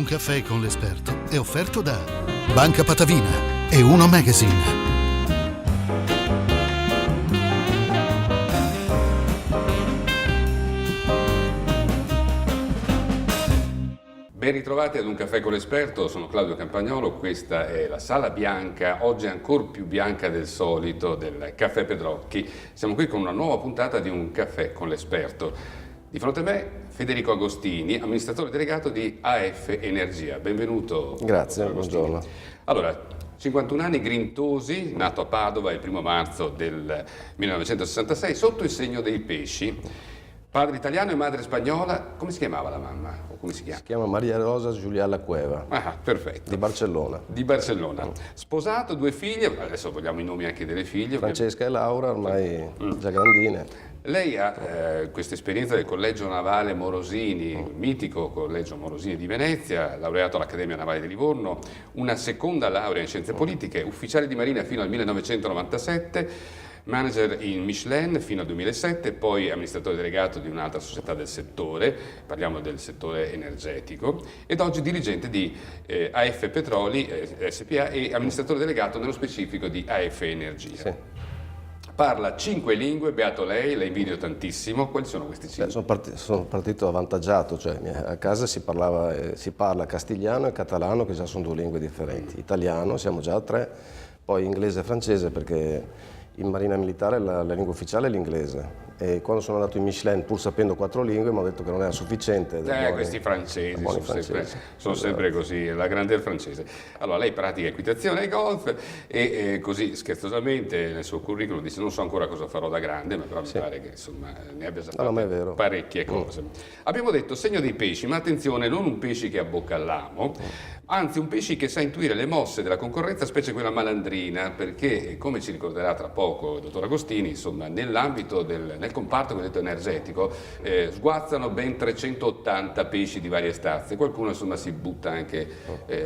caffè con l'esperto è offerto da Banca Patavina e Uno Magazine. Ben ritrovati ad Un caffè con l'esperto, sono Claudio Campagnolo, questa è la sala bianca, oggi ancora più bianca del solito, del Caffè Pedrocchi. Siamo qui con una nuova puntata di Un caffè con l'esperto. Di fronte a me Federico Agostini, amministratore delegato di AF Energia. Benvenuto. Grazie, buongiorno. Allora, 51 anni grintosi, nato a Padova il 1 marzo del 1966, sotto il segno dei pesci. Padre italiano e madre spagnola, come si chiamava la mamma? O come si chiama? Si chiama Maria Rosa Giuliana Cueva. Ah, perfetto. Di Barcellona. Di Barcellona. Sposato, 2 figlie, adesso vogliamo i nomi anche delle figlie. Francesca e Laura, ormai già grandine. Lei ha questa esperienza del Collegio Navale Morosini, mitico Collegio Morosini di Venezia, laureato all'Accademia Navale di Livorno, una seconda laurea in Scienze Politiche, ufficiale di Marina fino al 1997, manager in Michelin fino al 2007, poi amministratore delegato di un'altra società del settore, parliamo del settore energetico, ed oggi dirigente di AF Petroli SPA e amministratore delegato nello specifico di AF Energia. Sì. Parla 5 lingue, beato lei, la invidio tantissimo. Quali sono questi 5? Sono partito avvantaggiato, cioè a casa si parla castigliano e catalano, che già sono 2 lingue differenti. Italiano, siamo già a 3, poi inglese e francese, perché in Marina Militare la lingua ufficiale è l'inglese. E quando sono andato in Michelin, pur sapendo 4 lingue, mi hanno detto che non era sufficiente. Questi francesi sono sempre così, la grande del francese. Allora, lei pratica equitazione e golf e così scherzosamente nel suo curriculum dice non so ancora cosa farò da grande, ma però mi pare che insomma ne abbia già fatte parecchie cose. Abbiamo detto segno dei pesci, ma attenzione, non un pesce che abbocca all'amo, anzi un pesce che sa intuire le mosse della concorrenza, specie quella malandrina, perché come ci ricorderà tra poco il dottor Agostini, insomma nell'ambito nel comparto cosiddetto energetico sguazzano ben 380 pesci di varie stazze, qualcuno insomma si butta anche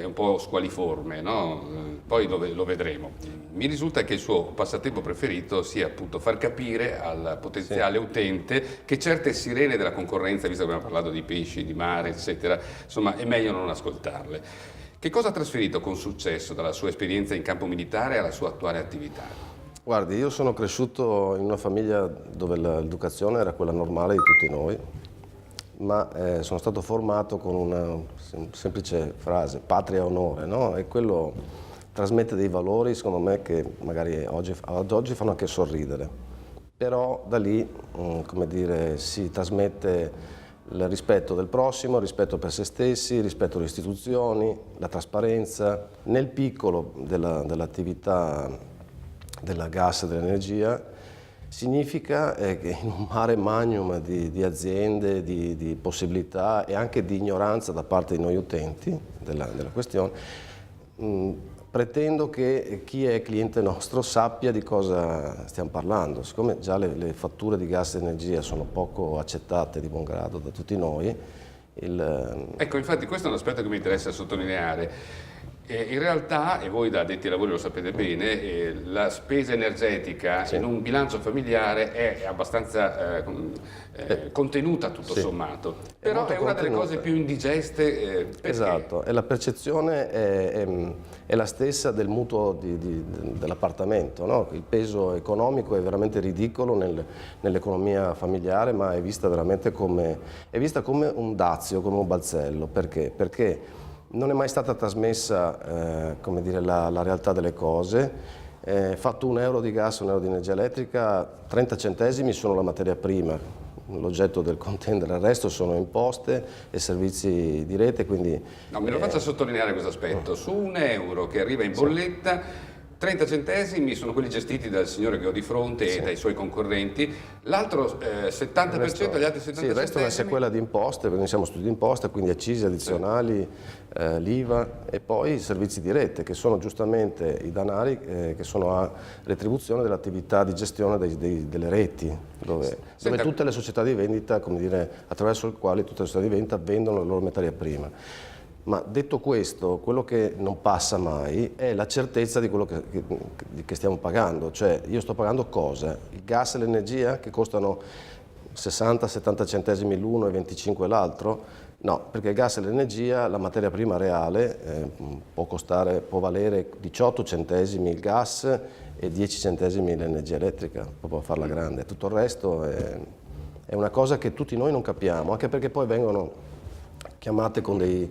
un po' squaliforme, no? Poi lo vedremo. Mi risulta che il suo passatempo preferito sia appunto far capire al potenziale utente che certe sirene della concorrenza, visto che abbiamo parlato di pesci, di mare, eccetera, insomma è meglio non ascoltarle. Che cosa ha trasferito con successo dalla sua esperienza in campo militare alla sua attuale attività? Guardi, io sono cresciuto in una famiglia dove l'educazione era quella normale di tutti noi, ma sono stato formato con una semplice frase, patria e onore, no? E quello trasmette dei valori, secondo me, che magari ad oggi fanno anche sorridere. Però da lì, come dire, si trasmette il rispetto del prossimo, il rispetto per se stessi, il rispetto delle istituzioni, la trasparenza, nel piccolo dell'attività della gas e dell'energia, significa che in un mare magnum di aziende, di possibilità e anche di ignoranza da parte di noi utenti della questione, pretendo che chi è cliente nostro sappia di cosa stiamo parlando. Siccome già le fatture di gas e energia sono poco accettate di buon grado da tutti noi, Ecco, infatti questo è un aspetto che mi interessa sottolineare. In realtà, e voi da addetti ai lavori lo sapete bene, la spesa energetica in un bilancio familiare è abbastanza contenuta tutto sommato, però è una delle cose più indigeste. Perché? Esatto, e la percezione è la stessa del mutuo dell'appartamento, no? Il peso economico è veramente ridicolo nell'economia familiare, ma è vista veramente come un dazio, come un balzello. Perché? Perché non è mai stata trasmessa come dire, la realtà delle cose. Fatto €1 di gas, €1 di energia elettrica, 30 centesimi sono la materia prima, l'oggetto del contender, il resto sono imposte e servizi di rete, quindi... No, me lo faccia sottolineare questo aspetto. Su €1 che arriva in bolletta, 30 centesimi sono quelli gestiti dal signore che ho di fronte e dai suoi concorrenti, l'altro 70%, gli altri 70 Sì, il resto è una sequela di imposte, perché noi siamo studi di imposta, quindi accise addizionali, l'IVA e poi i servizi di rete, che sono giustamente i danari che sono a retribuzione dell'attività di gestione delle reti, dove tutte le società di vendita, come dire, attraverso le quali tutte le società di vendita vendono la loro materia prima. Ma detto questo, quello che non passa mai è la certezza di quello che stiamo pagando, cioè io sto pagando cosa? Il gas e l'energia che costano 60-70 centesimi l'uno e 25 l'altro, No, perché il gas e l'energia, la materia prima reale può valere 18 centesimi il gas e 10 centesimi l'energia elettrica, proprio a farla grande. Tutto il resto è una cosa che tutti noi non capiamo, anche perché poi vengono chiamate con dei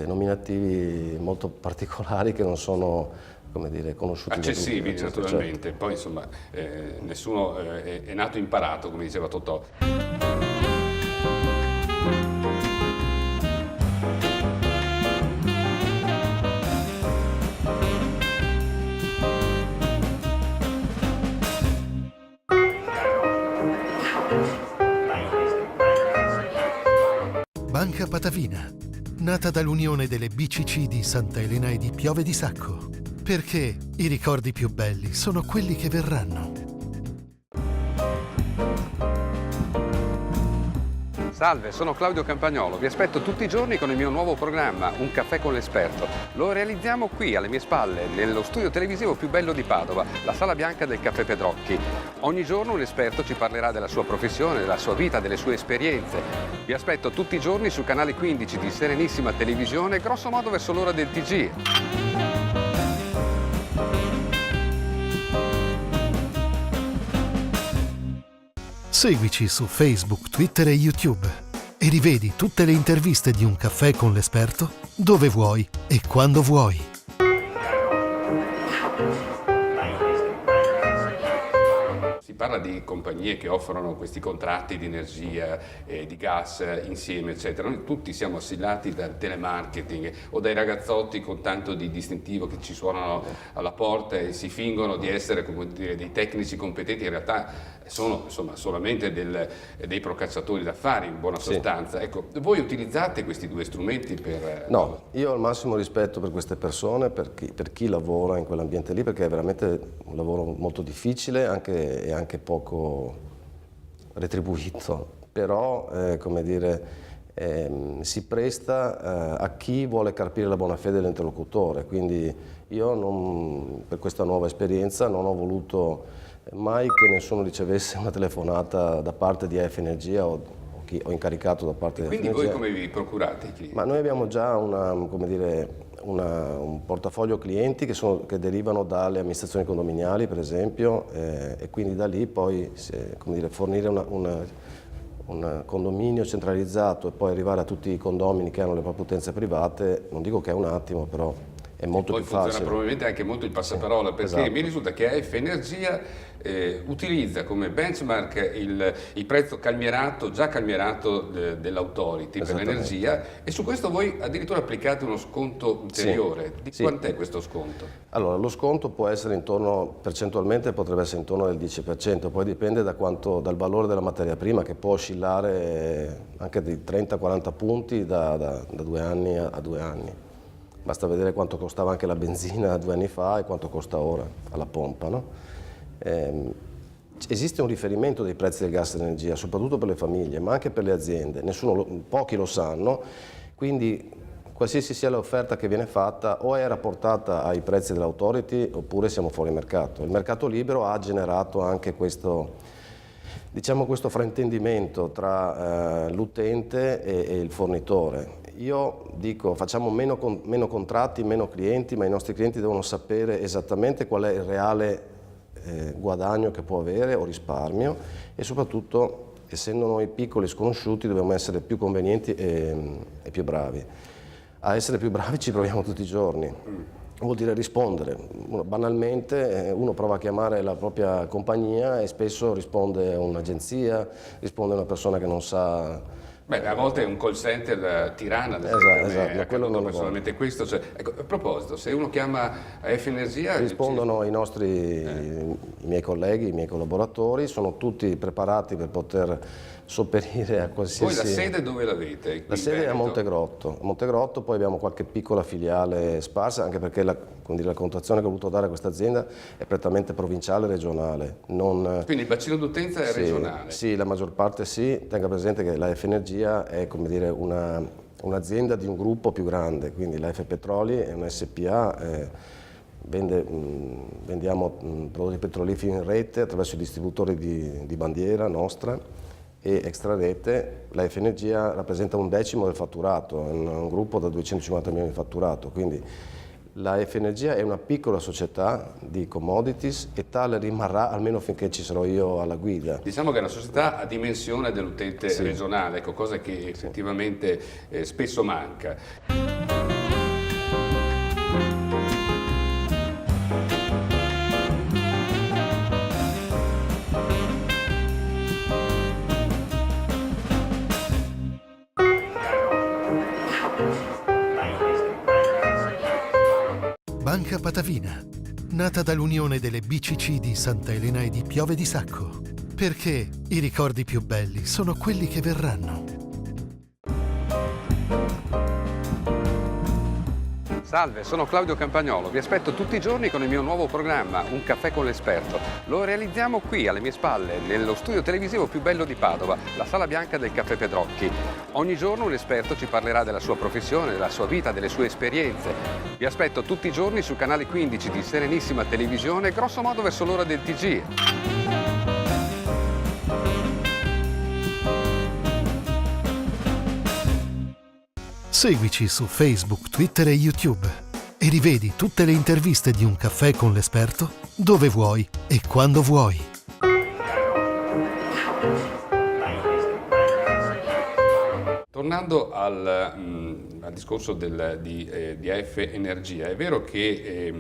nominativi molto particolari che non sono, come dire, conosciuti da tutti. Accessibili naturalmente, certo. Poi insomma nessuno è nato imparato, come diceva Totò. Banca Patavina, nata dall'unione delle BCC di Santa Elena e di Piove di Sacco, perché i ricordi più belli sono quelli che verranno. Salve, sono Claudio Campagnolo, vi aspetto tutti i giorni con il mio nuovo programma, Un caffè con l'esperto. Lo realizziamo qui, alle mie spalle, nello studio televisivo più bello di Padova, la Sala Bianca del Caffè Pedrocchi. Ogni giorno un esperto ci parlerà della sua professione, della sua vita, delle sue esperienze. Vi aspetto tutti i giorni sul canale 15 di Serenissima Televisione, grosso modo verso l'ora del TG. Seguici su Facebook, Twitter e YouTube e rivedi tutte le interviste di Un caffè con l'esperto dove vuoi e quando vuoi. Si parla di compagnie che offrono questi contratti di energia e di gas insieme, eccetera. Noi tutti siamo assillati dal telemarketing o dai ragazzotti con tanto di distintivo che ci suonano alla porta e si fingono di essere, come dire, dei tecnici competenti, in realtà sono insomma solamente dei procacciatori d'affari in buona sostanza. Sì. Ecco, voi utilizzate questi due strumenti per... No, io ho il massimo rispetto per queste persone, per chi lavora in quell'ambiente lì, perché è veramente un lavoro molto difficile e anche poco retribuito, però come dire, si presta a chi vuole carpire la buona fede dell'interlocutore, quindi io per questa nuova esperienza non ho voluto mai che nessuno ricevesse una telefonata da parte di AF Energia o chi ho incaricato da parte di AF Energia. Quindi voi come vi procurate i clienti? Ma noi abbiamo già un portafoglio clienti che derivano dalle amministrazioni condominiali, per esempio, e quindi da lì poi fornire un condominio centralizzato e poi arrivare a tutti i condomini che hanno le proprie utenze private, non dico che è un attimo, però è molto più facile. Poi funziona probabilmente anche molto il passaparola, perché esatto. Mi risulta che AF Energia utilizza come benchmark il prezzo già calmierato dell'autority per l'energia, e su questo voi addirittura applicate uno sconto ulteriore. Sì. Di quant'è questo sconto? Allora, lo sconto può essere percentualmente potrebbe essere intorno al 10%, poi dipende dal valore della materia prima, che può oscillare anche di 30-40 punti da 2 anni a 2 anni. Basta vedere quanto costava anche la benzina 2 anni fa e quanto costa ora alla pompa, no? Esiste un riferimento dei prezzi del gas e dell'energia, soprattutto per le famiglie, ma anche per le aziende. Pochi lo sanno, quindi qualsiasi sia l'offerta che viene fatta o è rapportata ai prezzi dell'autority oppure siamo fuori mercato. Il mercato libero ha generato anche questo fraintendimento tra l'utente e il fornitore. Io dico facciamo meno contratti, meno clienti, ma i nostri clienti devono sapere esattamente qual è il reale guadagno che può avere o risparmio, e soprattutto, essendo noi piccoli e sconosciuti, dobbiamo essere più convenienti e più bravi. A essere più bravi ci proviamo tutti i giorni. Vuol dire rispondere. Banalmente uno prova a chiamare la propria compagnia e spesso risponde un'agenzia, risponde una persona che non sa. Beh, a volte è un call center tirana, esatto, quello non personalmente questo. Ecco, a proposito, se uno chiama AF Energia... Rispondono i miei colleghi, i miei collaboratori, sono tutti preparati per poter sopperire a qualsiasi... Poi la sede dove l'avete? La sede è a Montegrotto, poi abbiamo qualche piccola filiale sparsa, anche perché la connotazione che ho voluto dare a questa azienda è prettamente provinciale e regionale. Quindi il bacino d'utenza è regionale? Sì, la maggior parte sì. Tenga presente che la F Energia è, come dire, un'azienda di un gruppo più grande, quindi la F Petroli è una SPA, vendiamo prodotti petroliferi in rete attraverso i distributori di bandiera nostra, e extrarete, la F Energia rappresenta 1/10 del fatturato, è un gruppo da 250 milioni di fatturato, quindi la F Energia è una piccola società di commodities e tale rimarrà almeno finché ci sarò io alla guida. Diciamo che è una società a dimensione dell'utente regionale, ecco, cosa che effettivamente spesso manca. Banca Patavina, nata dall'unione delle BCC di Santa Elena e di Piove di Sacco, perché i ricordi più belli sono quelli che verranno. Salve, sono Claudio Campagnolo, vi aspetto tutti i giorni con il mio nuovo programma, Un caffè con l'esperto. Lo realizziamo qui, alle mie spalle, nello studio televisivo più bello di Padova, la Sala Bianca del Caffè Pedrocchi. Ogni giorno un esperto ci parlerà della sua professione, della sua vita, delle sue esperienze. Vi aspetto tutti i giorni sul canale 15 di Serenissima Televisione, grosso modo verso l'ora del TG. Seguici su Facebook, Twitter e YouTube e rivedi tutte le interviste di Un caffè con l'esperto dove vuoi e quando vuoi. Tornando al discorso di AF Energia, è vero che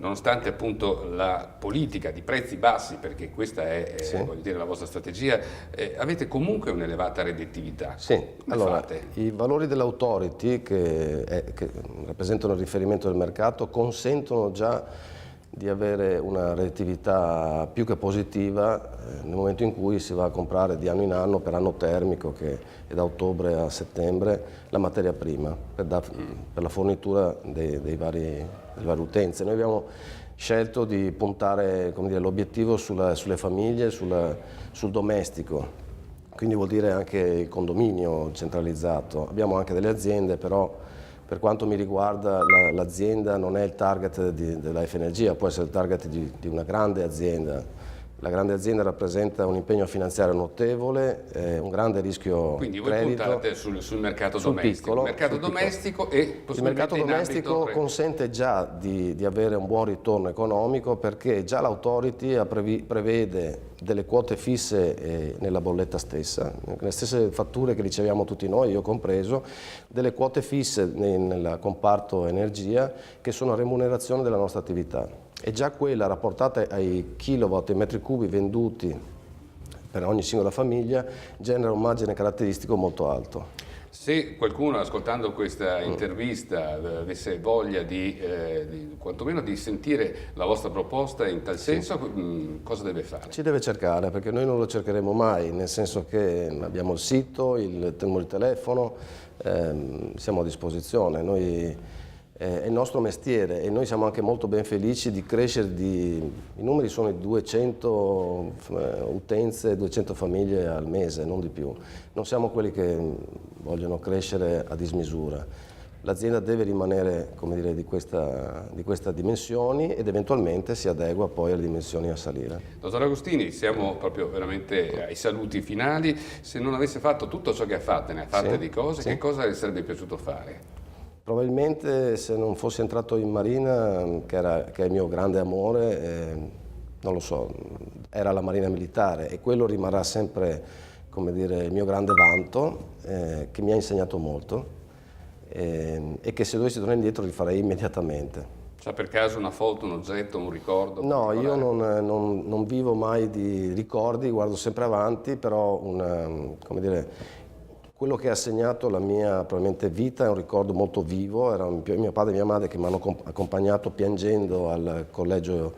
nonostante appunto la politica di prezzi bassi, perché questa è voglio dire, la vostra strategia, avete comunque un'elevata redditività. Sì, come allora fate? I valori dell'autority che rappresentano il riferimento del mercato consentono già di avere una redditività più che positiva nel momento in cui si va a comprare di anno in anno, per anno termico, che è da ottobre a settembre, la materia prima per la fornitura delle varie utenze. Noi abbiamo scelto di puntare, come dire, l'obiettivo sulle famiglie, sul domestico, quindi vuol dire anche il condominio centralizzato. Abbiamo anche delle aziende, però per quanto mi riguarda l'azienda non è il target della F Energia, può essere il target di una grande azienda. La grande azienda rappresenta un impegno finanziario notevole, un grande rischio Quindi voi credito. puntate sul mercato domestico. Piccolo, il mercato domestico e il mercato domestico consente già di avere un buon ritorno economico, perché già l'autority prevede delle quote fisse nella bolletta stessa, nelle stesse fatture che riceviamo tutti noi, io compreso, delle quote fisse nel comparto energia che sono a remunerazione della nostra attività. E già quella rapportata ai kilowatt e metri cubi venduti per ogni singola famiglia genera un margine caratteristico molto alto. Se qualcuno ascoltando questa intervista avesse voglia quantomeno di sentire la vostra proposta in tal senso, cosa deve fare? Ci deve cercare, perché noi non lo cercheremo mai, nel senso che abbiamo il sito, il numero di telefono, siamo a disposizione. È il nostro mestiere e noi siamo anche molto ben felici di crescere, i numeri sono di 200 utenze, 200 famiglie al mese, non di più. Non siamo quelli che vogliono crescere a dismisura. L'azienda deve rimanere, come dire, di queste dimensioni ed eventualmente si adegua poi alle dimensioni a salire. Dottor Agostini, siamo proprio veramente ai saluti finali. Se non avesse fatto tutto ciò che ha fatto, ne ha fatte di cose, che cosa le sarebbe piaciuto fare? Probabilmente se non fossi entrato in Marina, che è il mio grande amore, non lo so, era la Marina Militare e quello rimarrà sempre, come dire, il mio grande vanto, che mi ha insegnato molto e che se dovessi tornare indietro li farei immediatamente. C'ha per caso una foto, un oggetto, un ricordo? No, io non vivo mai di ricordi, guardo sempre avanti, però come dire, quello che ha segnato la mia probabilmente vita è un ricordo molto vivo. Era mio padre e mia madre che mi hanno accompagnato piangendo al collegio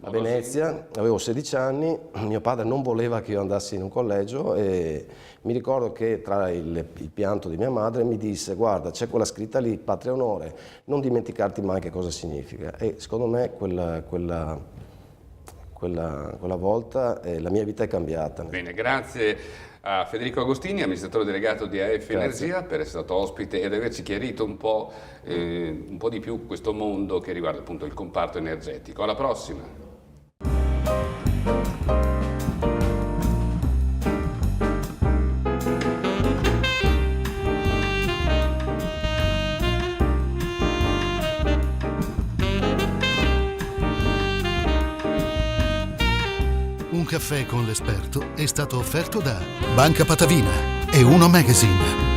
a Venezia, avevo 16 anni, mio padre non voleva che io andassi in un collegio e mi ricordo che tra il pianto di mia madre mi disse: guarda, c'è quella scritta lì, patria e onore, non dimenticarti mai che cosa significa. E secondo me quella volta la mia vita è cambiata. Bene, grazie a Federico Agostini, amministratore delegato di AF Energia, per essere stato ospite ed averci chiarito un po' di più questo mondo che riguarda appunto il comparto energetico. Alla prossima! caffè con l'esperto è stato offerto da Banca Patavina e Uno Magazine.